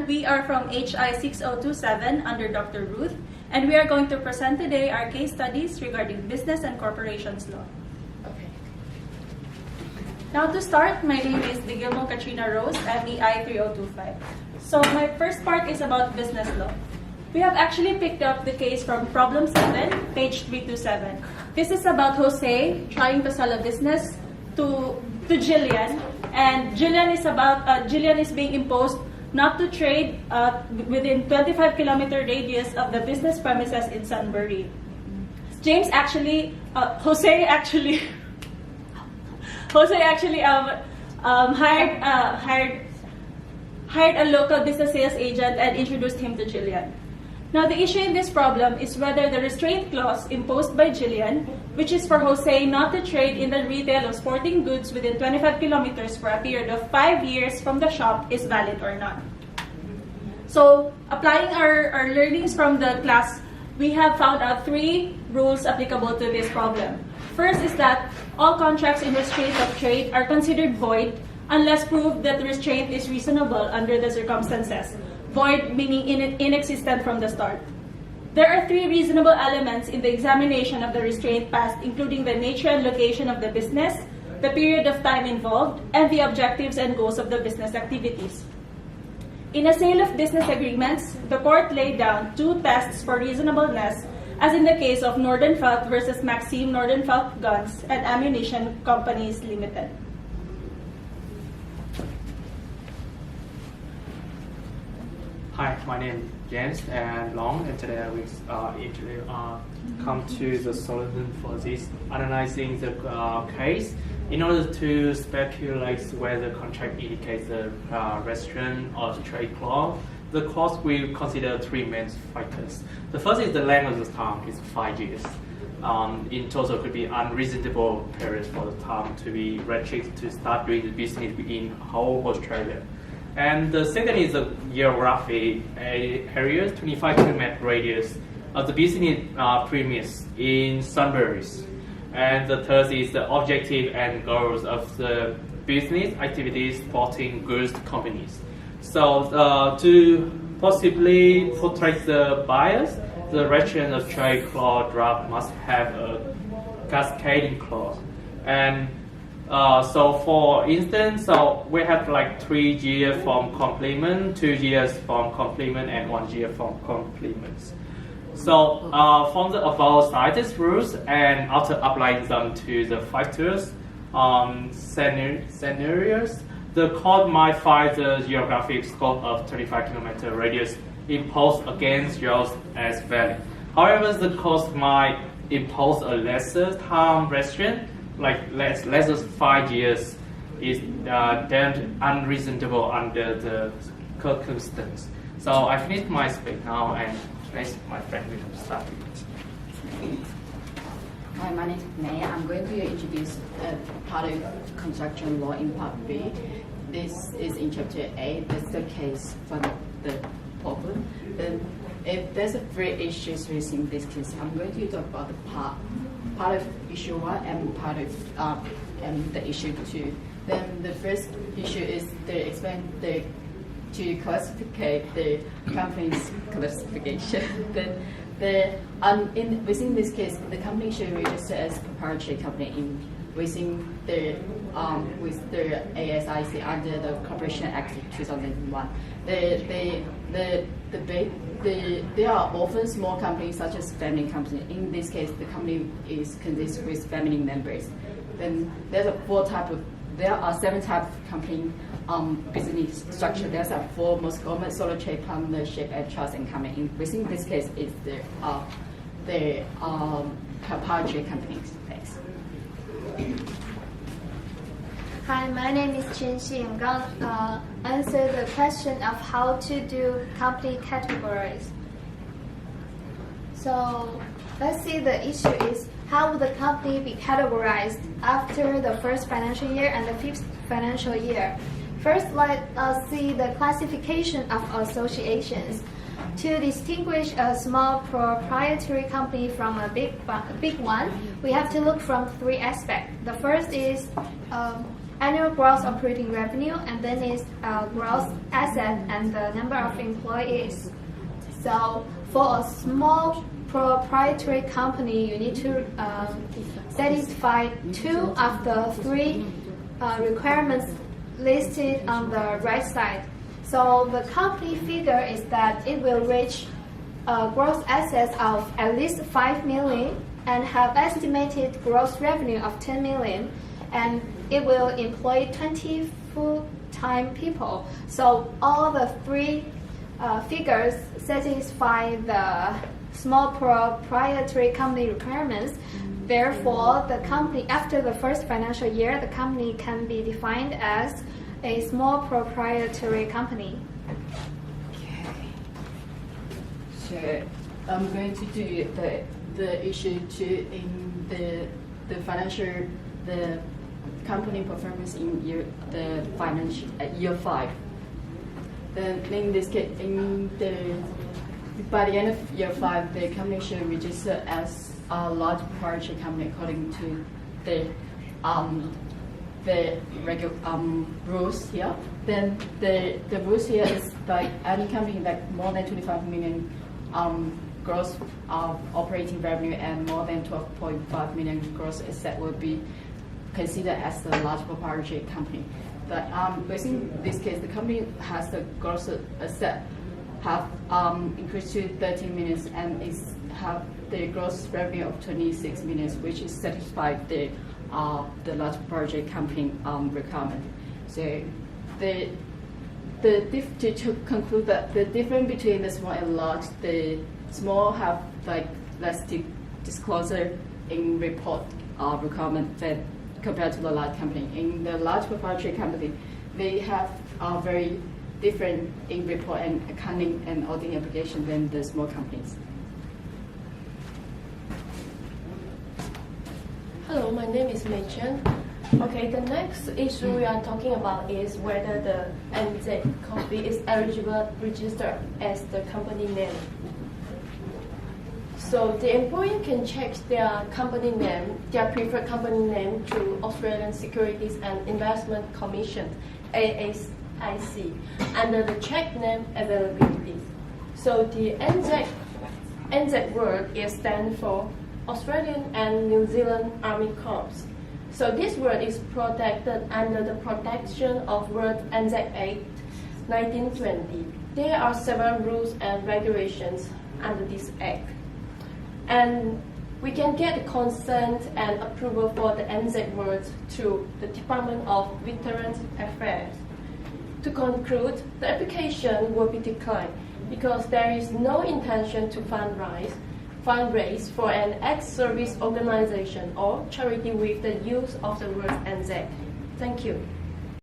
everyone. We are from HI6027 under Dr. Ruth, and we are going to present today our case studies regarding business and corporations law. Okay. Now to start, my name is Digilmo Katrina Rose, MEI 3025. So my first part is about business law. We have actually picked up the case from problem 7, page 327. This is about Jose trying to sell a business to Jillian, and Jillian is being imposed not to trade within 25-kilometer radius of the business premises in Sunbury. Jose actually hired a local business sales agent and introduced him to Jillian. Now, the issue in this problem is whether the restraint clause imposed by Jillian, which is for Jose not to trade in the retail of sporting goods within 25 kilometers for a period of 5 years from the shop, is valid or not. So, applying our learnings from the class, we have found out 3 rules applicable to this problem. First is that all contracts in restraint of trade are considered void unless proved that the restraint is reasonable under the circumstances. Void meaning inexistent from the start. There are 3 reasonable elements in the examination of the restraint passed, including the nature and location of the business, the period of time involved, and the objectives and goals of the business activities. In a sale of business agreements, the court laid down 2 tests for reasonableness, as in the case of Nordenfelt versus Maxim Nordenfelt Guns and Ammunition Companies Limited. Hi, my name is James and Long, and today I will come to the solution for this, analyzing the case in order to speculate whether the contract indicates the restraint or trade clause. The clause will consider 3 main factors. The first is the length of the term is 5 years. In total, could be unreasonable period for the term to be restricted to start doing the business in whole Australia. And the second is the geographic area, 25 kilometer radius of the business premise in Sunbury. And the third is the objective and goals of the business activities supporting goods companies. So to possibly protect the buyers, the restriction of trade clause draft must have a cascading clause. And so for instance, we have like 3 years from complement, 2 years from complement, and 1 year from complements. So from the above cited rules, and after applying them to the factors scenarios, the court might find the geographic scope of 25 kilometer radius imposed against yours as valid. However, the court might impose a lesser time restriction, like less than 5 years, is deemed unreasonable under the circumstance. So I finished my speech now, and next my friend will start with it. Hi, my name is May. I'm going to introduce part of construction law in part B. This is in chapter 8. That's the case for the problem. Then, if there's 3 issues raising this case, I'm going to talk about the part of issue 1 and part of and the issue 2. Then the first issue is to classify the company's classification. Then within this case, the company should register as proprietary company within the with the ASIC under the Corporation Act of 2001. There are often small companies such as family companies. In this case, the company consists with family members. Then there are 7 types of company business structure. There's 4 most common: solo trade, partnership, and trust and company. Within this case, it's the proprietary companies. Thanks. Hi, my name is Chen Xi. I'm going to answer the question of how to do company categories. So let's see, the issue is how will the company be categorized after the first financial year and the 5th financial year. First, let us see the classification of associations. To distinguish a small proprietary company from a big one, we have to look from 3 aspects. The first is annual gross operating revenue, and then is gross asset and the number of employees. So for a small proprietary company, you need to satisfy 2 of the 3 requirements listed on the right side. So the company figure is that it will reach gross assets of at least 5 million and have estimated gross revenue of 10 million, and it will employ 20 full-time people. So all the 3 figures satisfy the small proprietary company requirements. Therefore, the company, after the first financial year, the company can be defined as a small proprietary company. Okay. So I'm going to do the issue 2 in the financial, the company performance in year 5. Then in this case, by the end of year 5, the company should register as a large proprietary company according to the regular rules here. Then the rules here is like any company like more than 25 million gross operating revenue and more than 12.5 million gross asset will be considered as a large proprietary company. But in this case, the company has the gross asset have increased to 13 million and is have the gross revenue of 26 million, which is satisfied the large proprietary company requirement. So to conclude that the difference between the small and large, the small have like less disclosure in report requirement than compared to the large company. In the large proprietary company, they have very different in report and accounting and auditing application than the small companies. Hello, my name is Mei Chen. Okay, the next issue we are talking about is whether the NZ Coffee is eligible to register as the company name. So the employee can check their company name, their preferred company name through Australian Securities and Investment Commission, ASIC, under the check name availability. So the NZ word is stand for Australian and New Zealand Army Corps. So this word is protected under the protection of Word NZ Act 1920. There are several rules and regulations under this act. And we can get the consent and approval for the NZ words through the Department of Veterans Affairs. To conclude, the application will be declined because there is no intention to fundraise for an ex-service organization or charity with the use of the word NZ. Thank you.